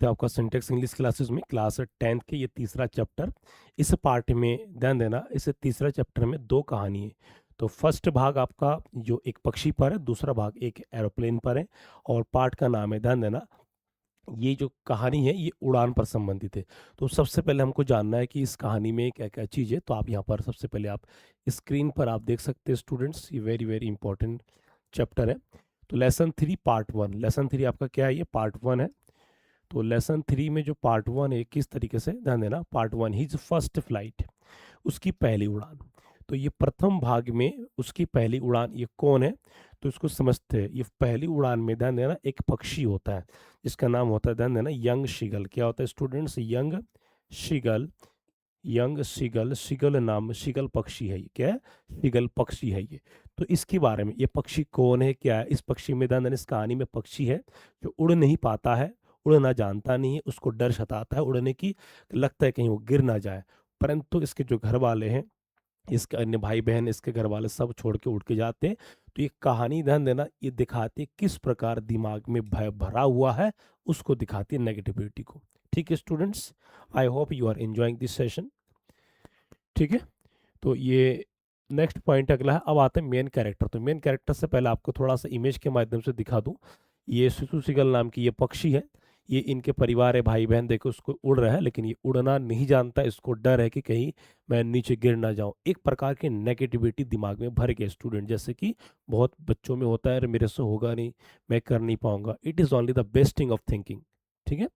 सकते हैं आपका सिंटेक्स इंग्लिश क्लासेस में, क्लास 10th के ये तीसरा चैप्टर। इस पार्ट में ध्यान देना, इस तीसरा चैप्टर में 2 कहानी है। तो फर्स्ट भाग आपका जो एक पक्षी पर है, दूसरा भाग एक एरोप्लेन पर है, और पार्ट का नाम है, ध्यान देना, ये जो कहानी है ये उड़ान पर संबंधित है। तो सबसे पहले हमको जानना है कि इस कहानी में क्या-क्या चीज़ है। तो आप यहाँ पर सबसे पहले आप स्क्रीन पर आप देख सकते हैं स्टूडेंट्स, ये वेरी, वेरी इंपॉर्टेंट चैप्टर है। तो लेसन 3 पार्ट 1, लेसन 3 आपका क्या है, ये पार्ट 1 है। तो लेसन 3 में जो पार्ट 1 है किस तरीके से, ध्यान देना, पार्ट 1 हिज फर्स्ट फ्लाइट, उसकी पहली उड़ान। तो ये प्रथम भाग में उसकी पहली उड़ान, ये कौन है, तो इसको समझते हैं। ये पहली उड़ान में ध्यान देना एक पक्षी होता है जिसका नाम होता है, ध्यान देना, यंग शिगल। क्या होता है स्टूडेंट्स, यंग शिगल। यंग शिगल, शिगल नाम, शिगल पक्षी है ये, क्या है, शिगल पक्षी है ये। तो इसके बारे में, ये पक्षी कौन है, क्या है, इस पक्षी में ध्यान देना, इस कहानी में पक्षी है जो उड़ नहीं पाता है, उड़ना जानता नहीं है, उसको डर सताता है उड़ने की, लगता है कहीं वो गिर ना जाए। परंतु इसके जो घर वाले हैं, इसके अन्य भाई बहन, इसके घर वाले सब छोड़ के उड़ के जाते हैं। तो ये कहानी ध्यान देना, ये दिखाती है किस प्रकार दिमाग में भय भरा हुआ है, उसको दिखाती है, नेगेटिविटी को। ठीक है students, I hope you are enjoying this session. ठीक है, तो ये नेक्स्ट पॉइंट अगला है। अब आते हैं मेन कैरेक्टर। तो मेन कैरेक्टर से पहले आपको थोड़ा सा इमेज के माध्यम से दिखा दूं। ये सिसु सिगल नाम की ये पक्षी है, ये इनके परिवार है, भाई बहन, देखो उसको उड़ रहा है, लेकिन ये उड़ना नहीं जानता, इसको डर है कि कहीं मैं नीचे गिर ना जाऊं। एक प्रकार की नेगेटिविटी दिमाग में भर गया स्टूडेंट, जैसे कि बहुत बच्चों में होता है, अरे मेरे से होगा नहीं, मैं कर नहीं पाऊंगा। It is only the besting of thinking. ठीक है,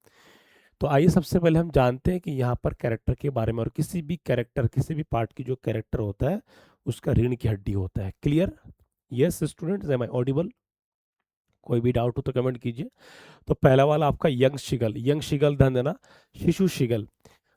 तो आइए सबसे पहले हम जानते हैं कि यहाँ पर कैरेक्टर के बारे में, और किसी भी कैरेक्टर, किसी भी पार्ट की जो कैरेक्टर होता है उसका रीढ़ की हड्डी होता है। Clear? Yes students, am I audible? कोई भी डाउट हो तो कमेंट कीजिए। तो पहला वाला आपका यंग शिगल, यंग शिगल ध्यान देना, शिशु seagull.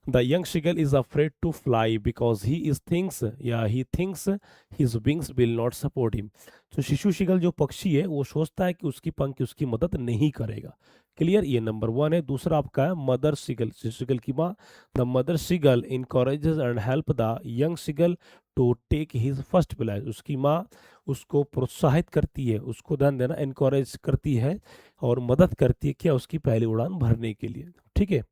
The young seagull is afraid to fly because he is thinks, या he thinks his wings will not support him. तो शिशु शिगल जो पक्षी है वो सोचता है कि उसकी पंख उसकी मदद नहीं करेगा। क्लियर? ये नंबर 1 है। दूसरा आपका है मदर शिगल, शिशु शिगल की माँ। The mother seagull encourages and help the young seagull to take his first flight. उसकी माँ उसको प्रोत्साहित करती है, उसको ध्यान देना, इनकरेज करती है और मदद करती है क्या, उसकी पहली उड़ान भरने के लिए। ठीक है,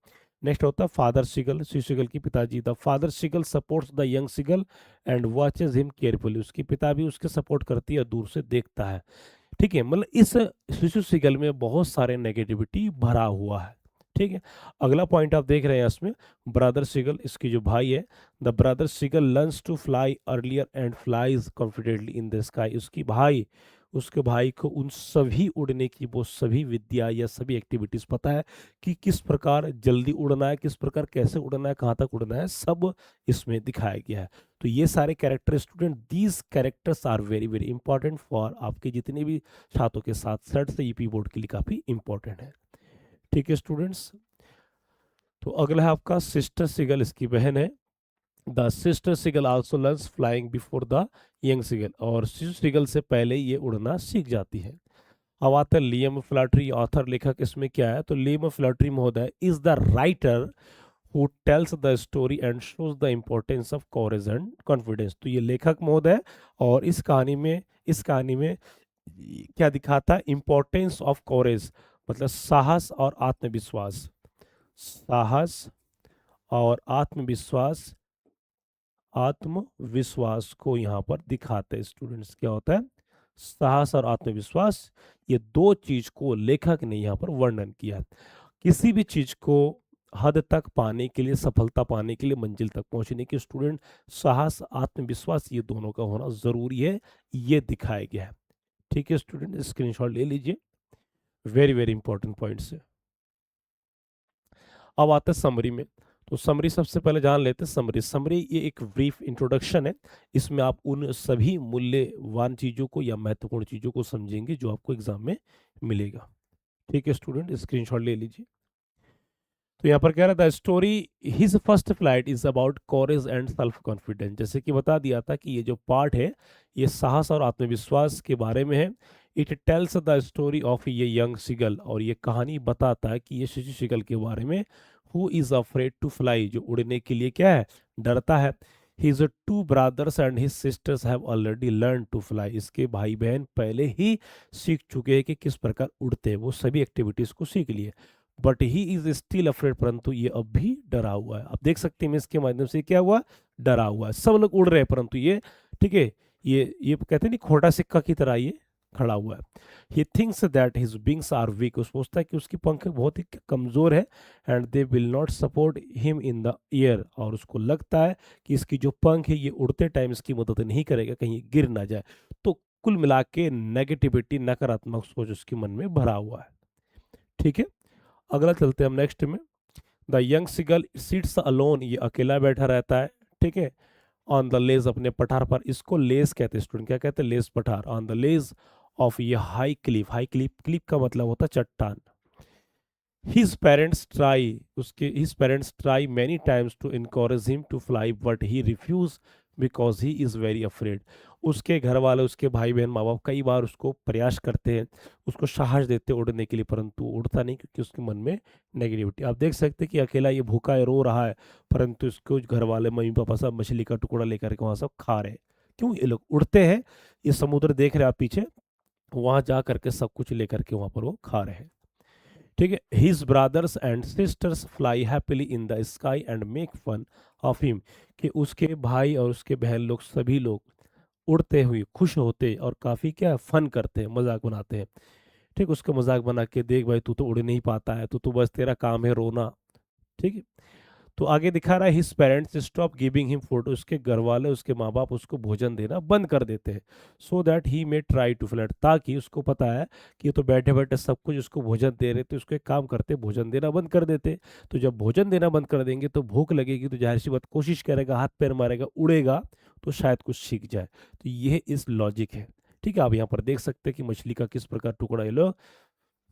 नेक्स्ट होता है फादर सिगल, शिशुगल की पिताजी। The father seagull supports the young seagull and watches him carefully. उसकी पिता भी उसके सपोर्ट करती है, दूर से देखता है। ठीक है, मतलब इस शिशु सिगल में बहुत सारे नेगेटिविटी भरा हुआ है। ठीक है, अगला पॉइंट आप देख रहे हैं इसमें, ब्रदर सिगल, इसकी जो भाई है, the brother seagull learns to fly earlier and flies confidently in the sky. उसकी भाई, उसके भाई को उन सभी उड़ने की वो सभी विद्या या सभी एक्टिविटीज पता है कि किस प्रकार जल्दी उड़ना है, किस प्रकार कैसे उड़ना है, कहाँ तक उड़ना है, सब इसमें दिखाया गया है। तो ये सारे character student, these characters are very very important for आपके जितने भी छात्रों के साथ सेट से ईपी बोर्ड के लिए काफी इंपॉर्टेंट है। ठीक है स्टूडेंट्स, तो अगला है आपका सिस्टर सिगल, इसकी बहन है। The sister seagull also learns flying before the young seagull. और शिशु सिगल से पहले ये उड़ना सीख जाती है। अब आता है लियम फ्लैटरी, ऑथर, लेखक इसमें क्या है, तो लियम फ्लैटरी महोदय is the writer who tells the story and shows the importance of courage and confidence. तो ये लेखक महोदय, और इस कहानी में क्या दिखाता है, इम्पोर्टेंस ऑफ कॉरेज, मतलब साहस और आत्मविश्वास, साहस और आत्मविश्वास, आत्मविश्वास को यहाँ पर दिखाते हैं स्टूडेंट्स। क्या होता है, साहस और आत्मविश्वास, ये दो चीज को लेखक ने यहाँ पर वर्णन किया है। किसी भी चीज को हद तक पाने के लिए, सफलता पाने के लिए, मंजिल तक पहुंचने के स्टूडेंट, साहस, आत्मविश्वास, ये दोनों का होना जरूरी है, ये दिखाया गया है। ठीक है स्टूडेंट, स्क्रीनशॉट ले लीजिए, वेरी वेरी इंपॉर्टेंट पॉइंट्स है। अब आते हैं समरी में। तो समरी सबसे पहले जान लेते हैं। समरी, समरी ये एक ब्रीफ इंट्रोडक्शन है। इसमें आप उन सभी मूल्यवान चीजों को या महत्वपूर्ण चीजों को समझेंगे जो आपको एग्जाम में मिलेगा। ठीक है स्टूडेंट, स्क्रीनशॉट ले लीजिए। तो यहाँ पर कह रहा था story his first flight is about courage and self confidence. जैसे कि बता दिया था कि ये जो पार्ट है ये साहस और आत्मविश्वास के बारे में है। It tells the story of ये यंग सिगल, और ये कहानी बताता है कि ये शिशु सिगल के बारे में, who is afraid to fly, जो उड़ने के लिए क्या है, डरता है। His two brothers and his sisters have already learn to fly. इसके भाई बहन पहले ही सीख चुके हैं कि किस प्रकार उड़ते हैं, वो सभी एक्टिविटीज को सीख लिए। But he is still afraid, परंतु ये अब भी डरा हुआ है। आप देख सकते हैं इसके माध्यम से क्या हुआ, डरा हुआ है। सब लोग उड़ रहे हैं परंतु ये, ठीक है, ये कहते हैं नहीं खोटा सिक्का की तरह ये खड़ा हुआ है। He thinks that his wings are weak, वो सोचता है कि उसकी पंख बहुत ही कमजोर है, and they will not support him in the air, और उसको लगता है कि इसकी जो पंख है ये उड़ते टाइम इसकी मदद नहीं करेगा, कहीं गिर ना जाए। तो कुल मिला के नेगेटिविटी, नकारात्मक सोच उसके मन में भरा हुआ है। ठीक है, अगला चलते हैं हम नेक्स्ट में। द यंग सिगल सिट्स अलोन, ये अकेला बैठा रहता है। ठीक है, ऑन द लेज, अपने पठार पर। इसको लेज कहते हैं स्टूडेंट, क्या कहते हैं, लेज पठार। ऑन द लेज ऑफ ये high cliff, high cliff, cliff का मतलब होता है चट्टान। हिज पेरेंट्स ट्राई, उसके his parents try many times to encourage him to fly, but he refuse because he is very afraid. उसके घर वाले, उसके भाई बहन, माँ बाप कई बार उसको प्रयास करते हैं, उसको साहस देते हैं उड़ने के लिए, परंतु उड़ता नहीं, क्योंकि उसके मन में नेगेटिविटी। आप देख सकते हैं कि अकेला ये भूखा है, रो रहा है, परंतु इसको घर वाले, मम्मी पापा सब मछली का टुकड़ा लेकर के वहाँ सब खा रहे हैं। क्यों, ये लोग उड़ते हैं, ये समुद्र देख रहे हैं आप पीछे, वहाँ जा करके सब कुछ लेकर के वहाँ पर वो खा रहे हैं। ठीक है, his brothers and sisters fly happily in the sky and make fun of him, कि उसके भाई और उसके बहन लोग, सभी लोग उड़ते हुए खुश होते और काफ़ी क्या फन करते हैं, मजाक बनाते हैं। ठीक, उसका मजाक बना के, देख भाई तू तो उड़ नहीं पाता है, तू तो बस तेरा काम है रोना। ठीक है, तो आगे दिखा रहा है his parents stop giving him food, उसके घर वाले, उसके माँ बाप उसको भोजन देना बंद कर देते हैं। So that he may try to flood, ताकि उसको पता है कि ये तो बैठे बैठे सब कुछ उसको भोजन दे रहे, तो उसको एक काम करते, भोजन देना बंद कर देते। तो जब भोजन देना बंद कर देंगे तो भूख लगेगी, तो जाहिर सी बात कोशिश करेगा, हाथ पैर मारेगा, उड़ेगा, तो शायद कुछ सीख जाए। तो यह इस लॉजिक है। ठीक है, आप यहाँ पर देख सकते हैं कि मछली का किस प्रकार टुकड़ा ये लोग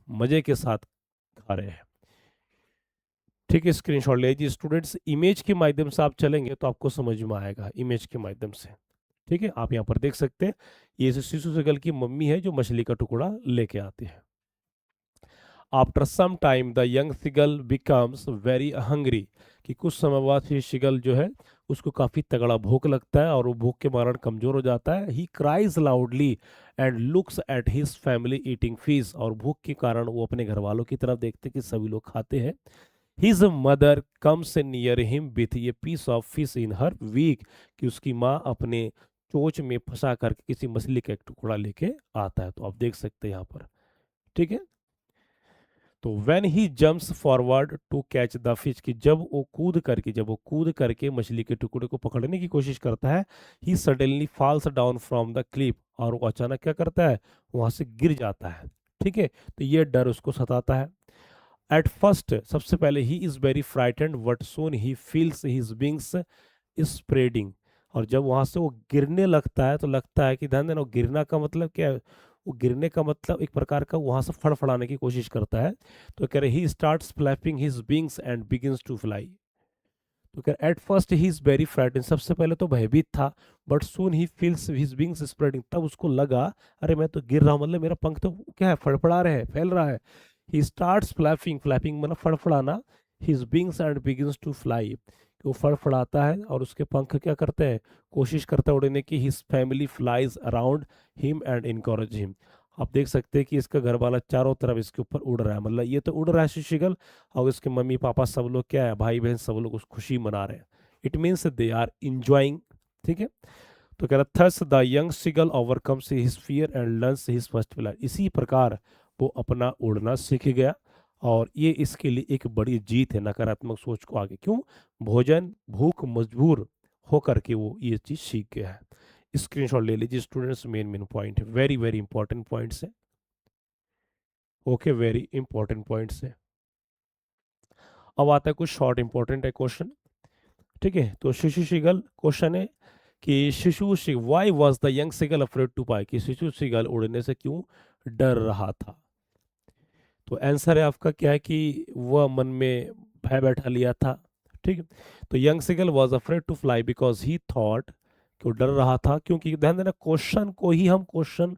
मजे के साथ खा रहे हैं। ठीक है, स्क्रीनशॉट ले लीजिए स्टूडेंट्स। इमेज के माध्यम से आप चलेंगे तो आपको समझ में आएगा, इमेज के माध्यम से। ठीक है, आप यहाँ पर देख सकते हैं, ये शिशु सिगल की मम्मी है जो मछली का टुकड़ा लेके आती है। After some time the young seagull becomes very hungry, कि कुछ समय बाद ही शिगल जो है उसको काफी तगड़ा भूख लगता है, और वो भूख के मारण कमजोर हो जाता है। ही cries loudly and looks at his family eating fish, और भूख के कारण वो अपने घर वालों की तरफ देखते कि सभी लोग खाते हैं। His mother comes near him with a piece of fish in her beak, कि उसकी माँ अपने चोंच में फंसा करके किसी मछली का एक टुकड़ा लेके आता है। तो आप देख सकते हैं यहाँ पर। ठीक है, तो when he jumps forward to catch the fish, कि जब वो कूद करके मछली के टुकड़े को पकड़ने की कोशिश करता है, he suddenly falls down from the cliff, और वो अचानक क्या करता है, वहां से गिर जाता है। ठीक है, तो ये डर उसको सताता है। एट फर्स्ट, सबसे पहले ही is very frightened, but Son he feels his wings spreading, और जब वहां से वो गिरने लगता है तो लगता है कि, ध्यान देना, गिरना का मतलब क्या है, वो गिरने का मतलब एक प्रकार का वहां से फड़फड़ाने की कोशिश करता है। तो कह रहे ही starts flapping his wings and begins to fly. तो कह रहे at first he is very frightened, सबसे पहले तो भयभीत था, but soon he feels his wings spreading, तब उसको लगा अरे मैं तो गिर रहा हूं, मतलब मेरा पंख तो क्या है, फड़फड़ा रहे हैं, फैल रहा है। ही स्टार्ट्स फ्लैपिंग, फ्लैपिंग मतलब फड़फड़ाना, his wings and begins to fly, वो फड़फड़ाता है और उसके पंख क्या करते हैं, कोशिश करता है उड़ने की। His family flies around him and encourage him, आप देख सकते हैं कि इसका घर वाला चारों तरफ इसके ऊपर उड़ रहा है, मतलब ये तो उड़ रहा है शिशिगल, और इसके मम्मी पापा सब लोग क्या है, भाई बहन सब लोग उस खुशी मना रहे हैं। It means they are enjoying. ठीक है, तो कह रहा thus the young seagull overcomes his fear and learns his first flight, इसी प्रकार वो अपना उड़ना सीख गया, और ये इसके लिए एक बड़ी जीत है नकारात्मक सोच को आगे। क्यों, भोजन भूख मजबूर होकर के वो ये चीज सीख गया है। स्क्रीनशॉट ले लीजिए स्टूडेंट्स, मेन मेन पॉइंट है, वेरी वेरी इंपॉर्टेंट पॉइंट्स है। ओके, वेरी इंपॉर्टेंट पॉइंट्स है। अब आता है कुछ शॉर्ट इंपॉर्टेंट है क्वेश्चन। ठीक है, तो शिशु सीगल क्वेश्चन है कि शिशु सी why was the young seagull afraid to fly, कि शिशु सीगल उड़ने से क्यों डर रहा था। तो आंसर है आपका क्या है कि वह मन में भय बैठा लिया था। ठीक है, तो young seagull was afraid to fly because he thought, कि वो डर रहा था, क्योंकि ध्यान देना क्वेश्चन को ही हम क्वेश्चन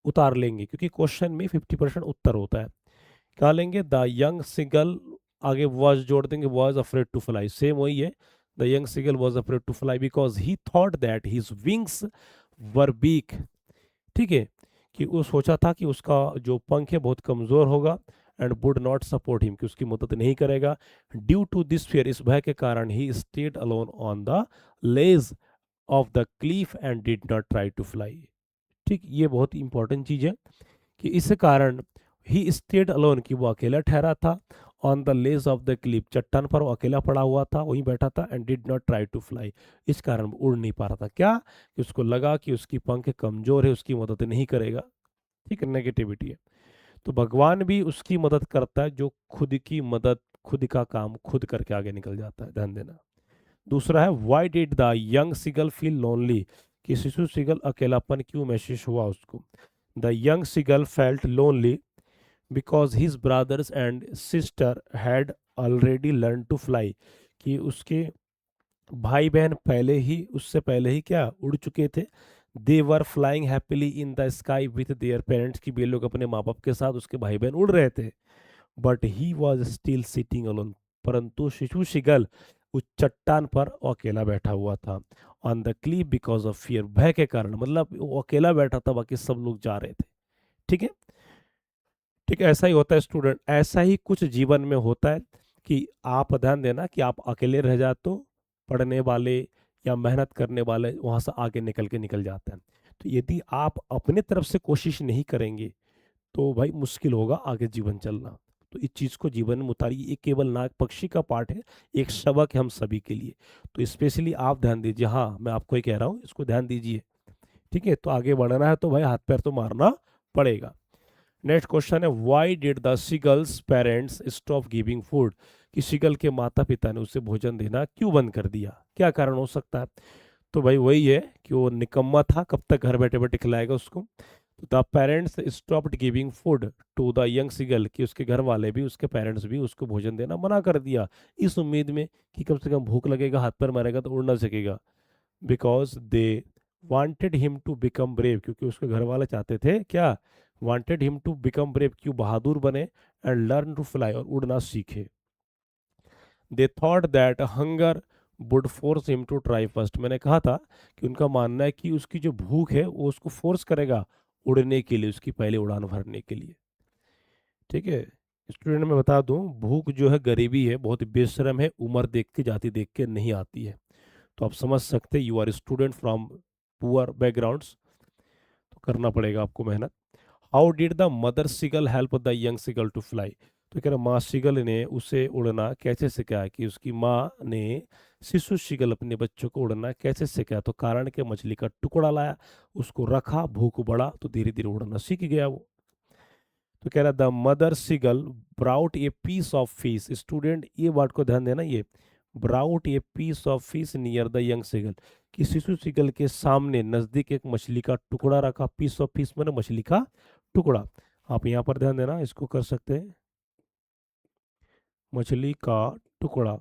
उतार लेंगे, क्योंकि क्वेश्चन में 50% उत्तर होता है। क्या लेंगे, द यंग सिगल, आगे वॉज जोड़ देंगे, was afraid to fly, same वही है। The young seagull was afraid to fly because he thought that his wings were weak. ठीक है, कि वो सोचा था कि उसका जो पंख है बहुत कमजोर होगा, and would not support him, कि उसकी मदद नहीं करेगा। ड्यू टू दिस फियर, इस भय के कारण ही stayed alone on the ledge of the cliff and did not try to fly. ठीक, ये बहुत इंपॉर्टेंट चीज है कि इस कारण ही स्टेड अलोन, कि वो अकेला ठहरा था, on the ledge of the clip, चट्टान पर वो अकेला पड़ा हुआ था, वहीं बैठा था, and did not try to fly, इस कारण वो उड़ नहीं पा रहा था। क्या, कि उसको लगा कि उसकी पंख कमजोर है, उसकी मदद नहीं करेगा। ठीक है, नेगेटिविटी है। तो भगवान भी उसकी मदद करता है जो खुद की मदद, खुद का काम खुद करके आगे निकल जाता है। ध्यान देना। दूसरा है, why did the young seagull feel lonely, कि शिशु सीगल अकेलापन क्यों महसूस हुआ उसको। The young seagull felt lonely because his brothers and sister had already learn to fly, कि उसके भाई बहन पहले ही, उससे पहले ही क्या, उड़ चुके थे। They were flying happily in the sky with their parents, की वे लोग अपने माँ बाप के साथ, उसके भाई बहन उड़ रहे थे। But he was still sitting alone, परंतु शिशु शिगल उस चट्टान पर वो अकेला बैठा हुआ था। On the Cliff because of fear, भय के कारण, मतलब वो अकेला बैठा था, बाकी सब लोग जा रहे थे। ठीक है। ठीक है, ऐसा ही होता है स्टूडेंट, ऐसा ही कुछ जीवन में होता है कि आप ध्यान देना कि आप अकेले रह जाते तो पढ़ने वाले या मेहनत करने वाले वहां से आगे निकल जाते हैं। तो यदि आप अपने तरफ से कोशिश नहीं करेंगे तो भाई मुश्किल होगा आगे जीवन चलना। तो इस चीज को जीवन में उतारिए, ये केवल नाग पक्षी का पार्ट है, एक सबक है हम सभी के लिए। तो स्पेशली आप ध्यान दीजिए, हाँ मैं आपको ही कह रहा हूँ, इसको ध्यान दीजिए। ठीक है, तो आगे बढ़ना है तो भाई हाथ पैर तो मारना पड़ेगा। नेक्स्ट क्वेश्चन है, why did the seagulls parents stop giving food, कि सीगल के माता पिता ने उसे भोजन देना क्यों बंद कर दिया, क्या कारण हो सकता है। तो भाई वही है कि वो निकम्मा था, कब तक घर बैठे बैठे खिलाएगा उसको। The parents stopped giving food to the young seagull, कि उसके घर वाले भी, उसके पेरेंट्स भी उसको भोजन देना मना कर दिया, इस उम्मीद में कि कम से कम भूख लगेगा, हाथ पैर मारेगा तो उड़ ना सकेगा। Because they wanted him to become brave, क्योंकि उसके घर वाले चाहते थे क्या, wanted him to become brave, क्यों बहादुर बने, एंड लर्न टू फ्लाई, और उड़ना सीखे। They thought that hunger would force him to try first, मैंने कहा था कि उनका मानना है कि उसकी जो भूख है वो उसको फोर्स करेगा उड़ने के लिए, उसकी पहले उड़ान भरने के लिए। ठीक है, स्टूडेंट में बता दूं, भूख जो है गरीबी है, बहुत बेशरम है, उम्र देख के जाति देख के नहीं आती है। तो आप समझ सकते, you are student from poor backgrounds, तो करना पड़ेगा आपको मेहनत। How did the mother seagull help the young seagull to fly, तो कह रहा माँ सीगल ने उसे उड़ना कैसे सिखाया, कि उसकी माँ ने शिशु सीगल अपने बच्चों को उड़ना कैसे सिखाया। तो कारण के मछली का टुकड़ा लाया, उसको रखा, भूख बढ़ा तो धीरे धीरे उड़ना सीख गया वो। तो कह रहा the mother seagull brought a piece of fish, student ये वर्ड को ध्यान देना, ये brought a piece of fish near the young seagull, कि शिशु सीगल के सामने नजदीक एक मछली का टुकड़ा रखा। पीस ऑफ फिश मैंने मछली का टुकड़ा। आप यहाँ पर ध्यान देना, इसको कर सकते हैं, मछली का टुकड़ा,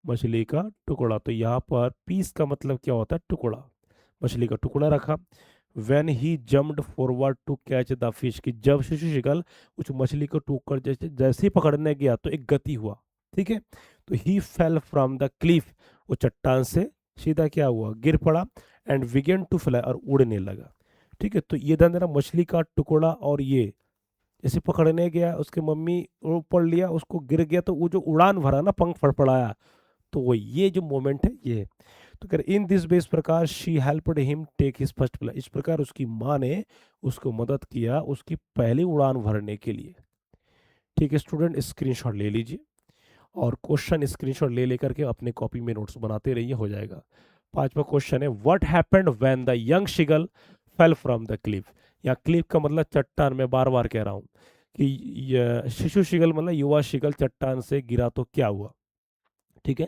मछली का टुकड़ा। तो यहाँ पर पीस का मतलब क्या होता है, टुकड़ा, मछली का टुकड़ा रखा। When he jumped forward to catch the fish, की जब शिशु शिगल उस मछली को टूक जैसे जैसे ही पकड़ने गया तो एक गति हुआ। ठीक है, तो ही फेल फ्रॉम द क्लिफ, वो चट्टान से सीधा क्या हुआ, गिर पड़ा, एंड बिगेन टू फ्लाई, और उड़ने लगा। ठीक है, तो ये ध्यान देना, मछली का टुकड़ा और ये जैसे पकड़ने गया, उसके मम्मी वो पढ़ लिया, उसको गिर गया, तो वो जो उड़ान भरा ना, पंख फड़फड़ाया, तो वो ये जो मोमेंट है ये है। तो कर इन दिस वे, इस प्रकार she helped him take his first flight, इस प्रकार उसकी माँ ने उसको मदद किया उसकी पहली उड़ान भरने के लिए। ठीक है स्टूडेंट, स्क्रीनशॉट ले लीजिए और क्वेश्चन स्क्रीनशॉट ले लेकर के अपने कॉपी में नोट्स बनाते रहिए, हो जाएगा। पांचवा क्वेश्चन है, what happened when the young seagull fell from the cliff, या क्लिफ का मतलब चट्टान, मैं बार बार कह रहा हूँ कि शिशु शिगल मतलब युवा शिगल चट्टान से गिरा तो क्या हुआ। ठीक है,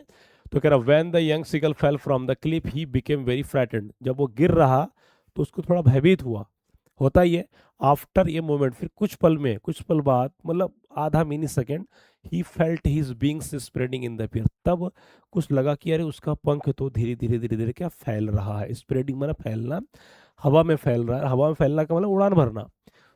तो कह रहा when the young seagull fell from the cliff he became very frightened, जब वो गिर रहा तो उसको थोड़ा भयभीत हुआ, होता ही है। आफ्टर ये मोमेंट, फिर कुछ पल में, कुछ पल बाद, मतलब आधा mini second, he felt his wings spreading in the air, तब कुछ लगा कि अरे उसका पंख तो धीरे धीरे धीरे धीरे क्या फैल रहा है। स्प्रेडिंग माना फैलना, हवा में फैल रहा है, हवा में फैलना का मतलब उड़ान भरना।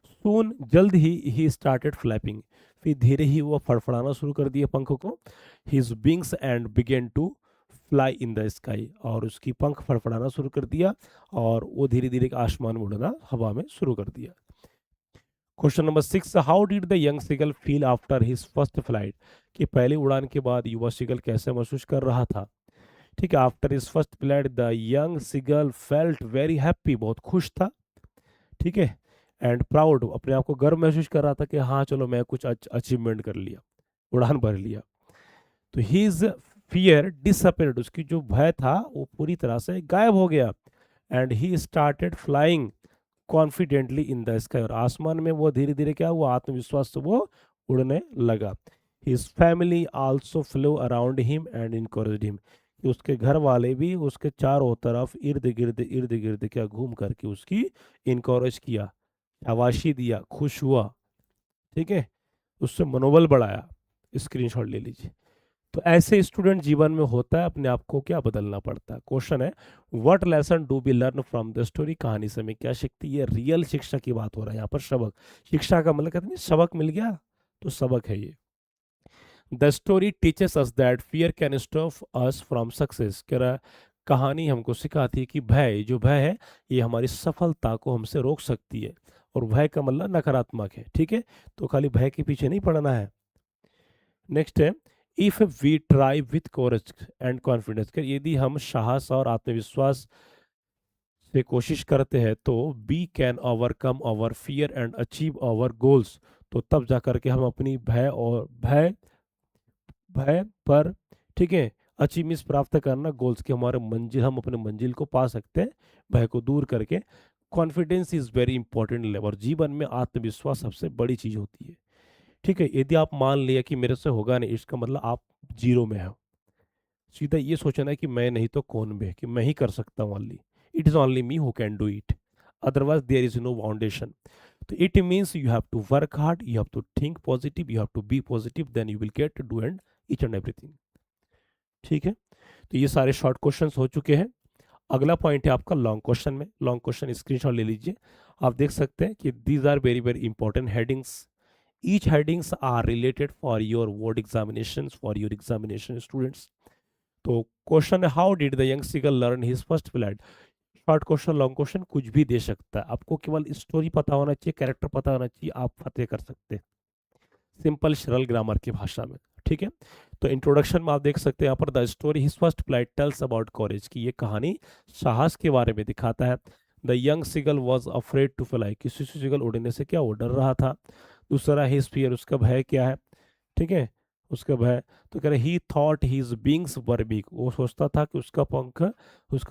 सून जल्द ही स्टार्टेड फ्लैपिंग, फिर धीरे ही वो फड़फड़ाना शुरू कर दिया पंख को। His wings and began to fly in the sky, और उसकी पंख फड़फड़ाना शुरू कर दिया और वो धीरे धीरे आसमान में उड़ना, हवा में शुरू कर दिया। Question number 6, how did the young seagull feel after his first flight, कि पहली उड़ान के बाद युवा सीगल कैसे महसूस कर रहा था। ठीक है, after his first flight the young seagull felt very happy, बहुत खुश था। ठीक है, एंड प्राउड, अपने आप को गर्व महसूस कर रहा था कि हाँ चलो मैं कुछ अचीवमेंट कर लिया, उड़ान भर लिया। तो हिज फियर डिसअपेयर्ड, उसकी जो भय था वो पूरी तरह से गायब हो गया। And he started flying confidently in the sky, और आसमान में वो धीरे धीरे क्या हुआ, आत्मविश्वास से वो उड़ने लगा। His family also flow around him and encouraged him, उसके घर वाले भी उसके चारों तरफ इर्द गिर्द क्या घूम करके उसकी इनकरेज किया, शाबाशी दिया, खुश हुआ। ठीक है, उससे मनोबल बढ़ाया। स्क्रीनशॉट ले लीजिए। तो ऐसे स्टूडेंट जीवन में होता है, अपने आप को क्या बदलना पड़ता है। क्वेश्चन है, what lesson do be learn from the story, कहानी से हमें क्या सीखती है। रियल शिक्षा की बात हो रहा है यहाँ पर, सबक। शिक्षा का मतलब कहते हैं सबक मिल गया, तो सबक है ये। The story teaches us that fear can stop us from success, कह रहा है कहानी हमको सिखाती है कि भय, जो भय है ये हमारी सफलता को हमसे रोक सकती है। और भय का मतलब नकारात्मक है। ठीक है, तो खाली भय के पीछे नहीं पड़ना है। नेक्स्ट है, if we try with courage and confidence, यदि हम साहस और आत्मविश्वास से कोशिश करते हैं तो we can overcome our fear and achieve our goals, तो तब जा करके हम अपनी भय भय पर, ठीक है, अचीवमेंट्स प्राप्त करना, गोल्स के हमारे मंजिल, हम अपने मंजिल को पा सकते हैं भय को दूर करके। Confidence is very important level, और जीवन में आत्मविश्वास सबसे बड़ी चीज होती है। ठीक है, यदि आप मान लिया कि मेरे से होगा नहीं, इसका मतलब आप जीरो में हो। सीधा ये सोचना है कि मैं नहीं तो कौन भी है, कि मैं ही कर सकता हूँ only, it is only me who can do it, otherwise there is no foundation. तो it means you have to work hard, you have to think positive, you have to be positive, then you will get to do and each and everything. ठीक है, तो ये सारे short questions हो चुके हैं। अगला पॉइंट है आपका लॉन्ग क्वेश्चन में। लॉन्ग क्वेश्चन स्क्रीनशॉट ले लीजिए। आप देख सकते हैं कि these are very very important headings, each headings are related for your word examinations, for your examination students। तो क्वेश्चन है, how did the young seagull learn his first flight. Short question, long question, कुछ भी दे सकता है, आपको केवल story पता होना चाहिए, कैरेक्टर पता होना चाहिए, आप फतेह कर सकते हैं सिंपल सरल ग्रामर की भाषा में। ठीक है, तो इंट्रोडक्शन में आप देख सकते हैं यहाँ पर, the story his first flight tells about courage, की ये कहानी साहस के बारे में दिखाता है। The young seagull was afraid to fly, कि शिशु सीगल उड़ने से क्या वो डर रहा था। दूसरा हिज फियर, उसका भय क्या है। ठीक है, उसका भय, तो कह रहे he thought his wings were big, वो सोचता था कि उसका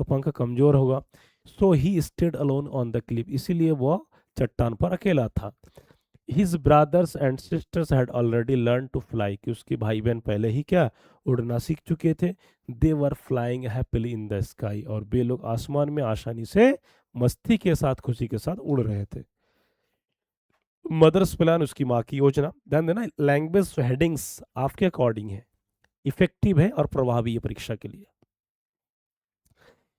पंख कमजोर होगा। So he stayed alone on the cliff, इसीलिए वह चट्टान पर अकेला था। His brothers and sisters had already learn to fly, कि उसके भाई बहन पहले ही क्या उड़ना सीख चुके थे। They were flying happily in the sky, और वे लोग आसमान में आसानी से मस्ती के साथ, खुशी के साथ उड़ रहे थे। मदर्स प्लान, उसकी माँ की योजना। ध्यान देना, लैंग्वेज हेडिंग्स आपके अकॉर्डिंग है, इफेक्टिव है और प्रभावी है परीक्षा के लिए।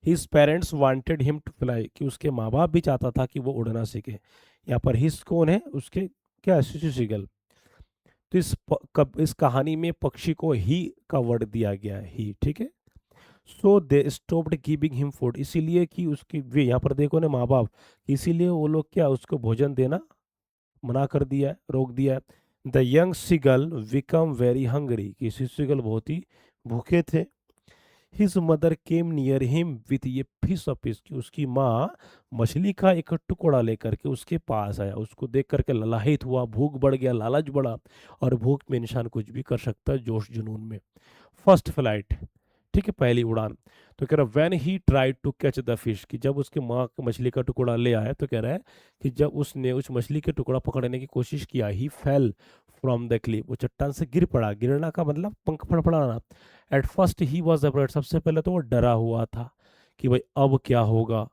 His parents wanted him to fly, कि उसके माँ बाप भी चाहता था कि वो उड़ना सीखे। यहाँ पर हिज कौन है, उसके क्या, शिशु सीगल। तो इस कहानी में पक्षी को ही का वर्ड दिया गया है, ही। ठीक है, so they stopped giving him food, इसीलिए कि उसकी वे, यहाँ पर देखो ना माँ बाप, इसीलिए वो लोग क्या उसको भोजन देना मना कर दिया है, रोक दिया है। The young seagull become very hungry, कि सीगल बहुत ही भूखे थे। His mother came near him with a fish of fish, की उसकी माँ मछली का एक टुकड़ा लेकर के उसके पास आया, उसको देख करके ललाहित हुआ, भूख बढ़ गया, लालच बढ़ा, और भूख में इंसान कुछ भी कर सकता है, जोश जुनून में। फर्स्ट फ्लाइट, ठीक है, पहली उड़ान। तो कह रहा है when he tried to catch the fish, कि जब उसके माँ मछली का टुकड़ा ले आया, तो कह रहा है कि जब उसने उस मछली के टुकड़ा पकड़ने की कोशिश किया, he fell from the cliff, वो चट्टान से गिर पड़ा। गिरना का मतलब पंख फड़फड़ाना। At first he was afraid, सबसे पहले तो वो डरा हुआ था कि भाई अब क्या होगा।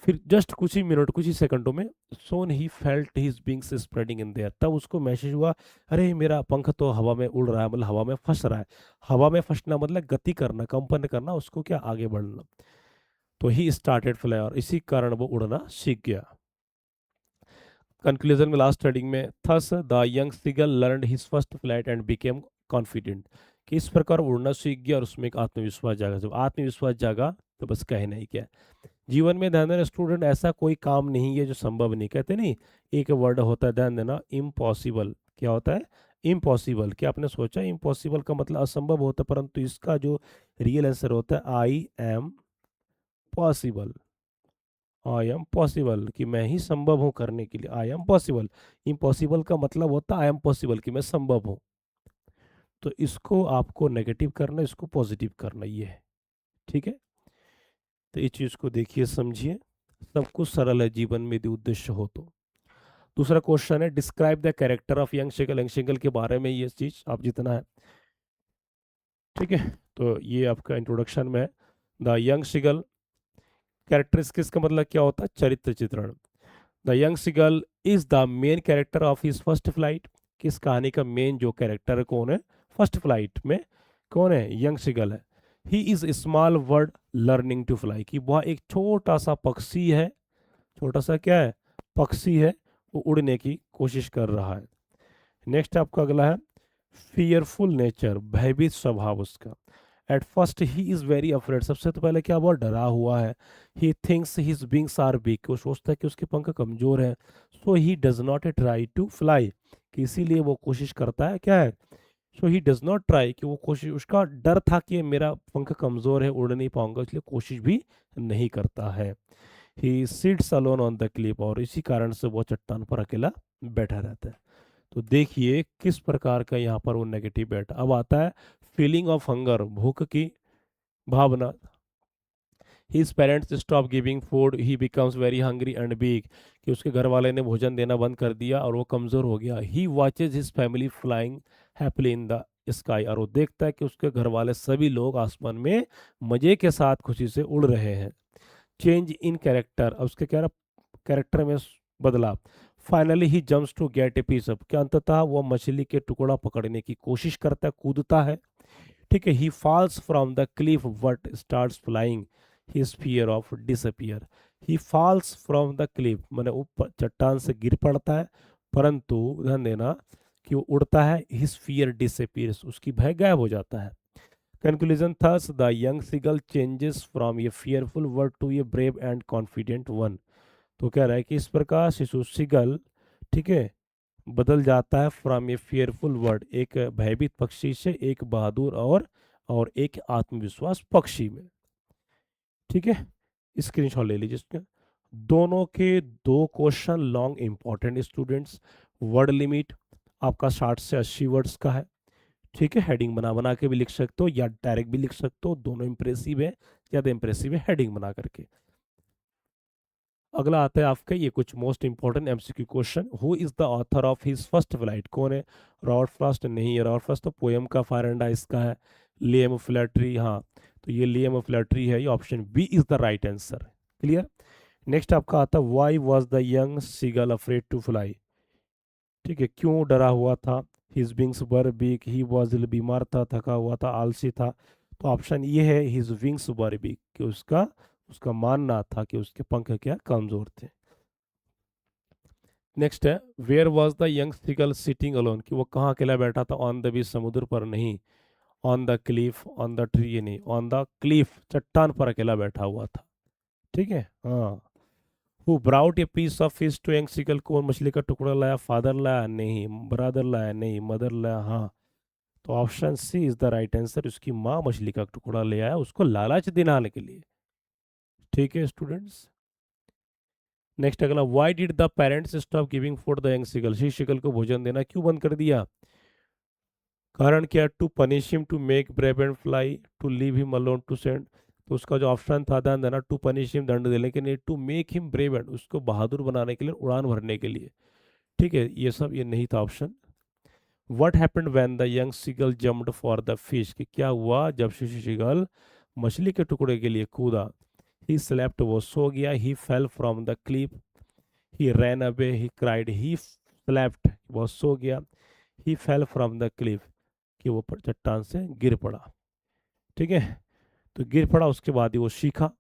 फिर जस्ट कुछ ही मिनट, कुछ ही सेकंडों में, soon he felt his wings spreading in there, तब उसको महसूस हुआ, अरे मेरा पंख तो हवा में उड़ रहा है, मतलब हवा में फंस रहा है। हवा में फंसना मतलब गति करना, कंपन करना, उसको क्या आगे बढ़ना। तो ही स्टार्टेड फ्लाई, और इसी कारण वो उड़ना सीख गया। कंक्लूजन में, लास्ट हेडिंग में, thus the young seagull learned his first flight and became confident, कि इस प्रकार उड़ना सीख गया और उसमें एक आत्मविश्वास जागा। जब आत्मविश्वास जागा तो बस कहे नहीं क्या, जीवन में ध्यान देना स्टूडेंट, ऐसा कोई काम नहीं है जो संभव नहीं, कहते नहीं, एक वर्ड होता है ध्यान देना, इम्पॉसिबल। क्या होता है? इम्पॉसिबल। क्या आपने सोचा इम्पॉसिबल का मतलब असंभव होता है, परंतु इसका जो रियल आंसर होता है I am possible. I am possible, कि मैं ही संभव हूं करने के लिए, आई एम पॉसिबल। इम्पॉसिबल का मतलब होता है आई एम पॉसिबल, कि मैं संभव हूं। तो इसको आपको नेगेटिव करना, इसको पॉजिटिव करना, ये है। ठीक है, तो इस चीज को देखिए समझिए, सब कुछ सरल है जीवन में यदि उद्देश्य हो तो। दूसरा क्वेश्चन है, describe the character of young seagull. Young seagull के बारे में ये चीज आप जितना है, ठीक है, तो ये आपका इंट्रोडक्शन में है। द यंग शिगल कैरेक्टरिस्टिक्स का मतलब क्या होता है? चरित्र चित्रण। The young seagull is the main character of his first flight. किस कहानी का मेन जो कैरेक्टर है कौन है? फर्स्ट फ्लाइट में कौन है? यंग सिगल है। He is small word learning to fly, कि वह एक छोटा सा पक्षी है। छोटा सा क्या है? पक्षी है, वो उड़ने की कोशिश कर रहा है। नेक्स्ट आपका अगला है, फियरफुल नेचर, भयभीत स्वभाव उसका। At first he is very afraid, सबसे तो पहले क्या, बहुत डरा हुआ है। He thinks his wings are weak, वो सोचता है कि उसके पंख कमजोर है। So he does not try to fly, कि इसीलिए वो कोशिश करता है, क्या है? So he does not try, कि वो कोशिश, उसका डर था कि मेरा पंख कमजोर है, उड़ नहीं पाऊंगा, इसलिए कोशिश भी नहीं करता है। He sits alone on the Cliff, और इसी कारण से वो चट्टान पर अकेला बैठा रहता है। तो देखिए किस प्रकार का यहाँ पर वो नेगेटिव बैठा। अब आता है फीलिंग ऑफ हंगर, भूख की भावना। His parents stop giving food, he becomes very hungry and weak, कि उसके घर वाले ने भोजन देना बंद कर दिया और वो कमजोर हो गया। He watches his family flying happily in the sky, और वो देखता है कि उसके घर वाले सभी लोग आसमान में मजे के साथ खुशी से उड़ रहे हैं। चेंज इन कैरेक्टर, अब उसके क्या कैरेक्टर में बदलाव। Finally he jumps to get a piece up, क्या अंततः वो मछली के टुकड़ा पकड़ने की कोशिश करता है, कूदता है। ठीक है, he falls from the cliff but starts flying, his fear of disappear. He falls from the cliff, मैंने ऊपर चट्टान से गिर पड़ता है, परंतु ध्यान देना कि वो उड़ता है। हिज फियर डिसअपियर्स, उसकी भय गायब हो जाता है। Conclusion, thus the young seagull changes from a fearful word to a brave and confident one. तो कह रहा है कि इस प्रकार शिशु सीगल, ठीक है, बदल जाता है फ्रॉम ए फियरफुल वर्ड, एक भयभीत पक्षी से एक बहादुर और एक आत्मविश्वास पक्षी में। ठीक है, स्क्रीनशॉट ले लीजिए इसका। दोनों के दो question long important students. Word limit आपका 60 से 80 वर्ड्स का है। ठीक है, हेडिंग बना बना के भी लिख सकते हो या डायरेक्ट भी लिख सकते हो, दोनों इंप्रेसिव है, ज्यादा इंप्रेसिव है हेडिंग बना करके। अगला आता है आपका ये कुछ most important MCQ question, who is the author of his first flight, कौन है? रॉबर्ट फ्रॉस्ट नहीं है, रॉबर्ट फ्रॉस्ट तो पोयम का फारेंडाइज का है। लियम फ्लैटरी, हाँ, तो ये लियम फ्लैटरी है, ये option B is the right answer. Clear. Next आपका आता है, why was the young seagull afraid to fly, ठीक है, क्यों डरा हुआ था? His wings were weak, he was, बीमार था, थका हुआ था, आलसी था। तो ऑप्शन ये है हिज विंग्स वर वीक, कि उसका उसका मानना था कि उसके पंख क्या कमजोर थे। नेक्स्ट है, where was the young seagull sitting alone, कि वो कहाँ अकेला बैठा था? ऑन द बीच, समुद्र पर नहीं। On the cliff, on the tree नहीं, ऑन द क्लिफ, चट्टान पर अकेला बैठा हुआ था। ठीक है, हाँ। Who brought a piece of fish to young seagull, कौन मछली का टुकड़ा लाया? फादर लाया नहीं, ब्रदर लाया नहीं, मदर लाया, हाँ। तो option C is the right answer, उसकी माँ मछली का टुकड़ा ले आया उसको लालच दिलाने के लिए। ठीक है स्टूडेंट्स। नेक्स्ट अगला, why did the parents stop giving food the young seagull, शी शिकल को भोजन देना क्यों बंद कर दिया? कारण क्या? To punish him, to make brave and fly, to leave him alone, to send. तो उसका जो ऑप्शन था ध्यान देना, टू पनिश हिम, दंड देने के लिए, to make him brave and, उसको बहादुर बनाने के लिए, उड़ान भरने के लिए। ठीक है, ये सब ये नहीं था option. What happened when the young seagull jumped for the fish, कि क्या हुआ जब शिशु सीगल मछली के टुकड़े के लिए कूदा? ही स्लेप्ट, वो सो गया। He fell from the cliff, he ran away, he cried. He slept, वो सो गया। He fell from the cliff, कि वो चट्टान से गिर पड़ा। ठीक है, तो गिर पड़ा उसके बाद ही वो सीखा।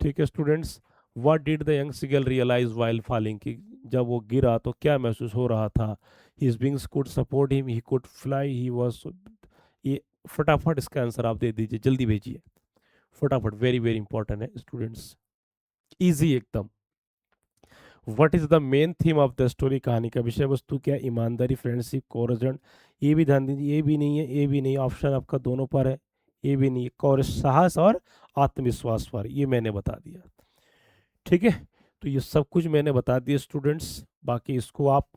ठीक है students, what did the young seagull realize while falling, कि जब वो गिरा तो क्या महसूस हो रहा था? His wings could support him, he could fly, he was. ये फटाफट इसका आंसर आप दे दीजिए, जल्दी भेजिए फटाफट, वेरी वेरी इंपॉर्टेंट है स्टूडेंट्स। इजी एकदम। What is the main theme of the story, कहानी का विषय वस्तु क्या है? ईमानदारी, फ्रेंडशिप, कोरजन। ये भी ध्यान दीजिए, ये भी नहीं है, ये भी नहीं, ऑप्शन आपका दोनों पर है। ये भी नहीं है, कौर साहस और आत्मविश्वास पर, ये मैंने बता दिया। ठीक है, तो ये सब कुछ मैंने बता दिया स्टूडेंट्स। बाकी इसको आप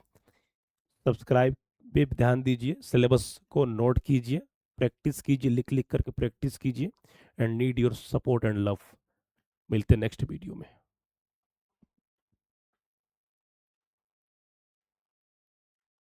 सब्सक्राइब पे ध्यान दीजिए, सिलेबस को नोट कीजिए, प्रैक्टिस कीजिए, लिख लिख करके प्रैक्टिस कीजिए। And need your support and love. मिलते हैं नेक्स्ट वीडियो में।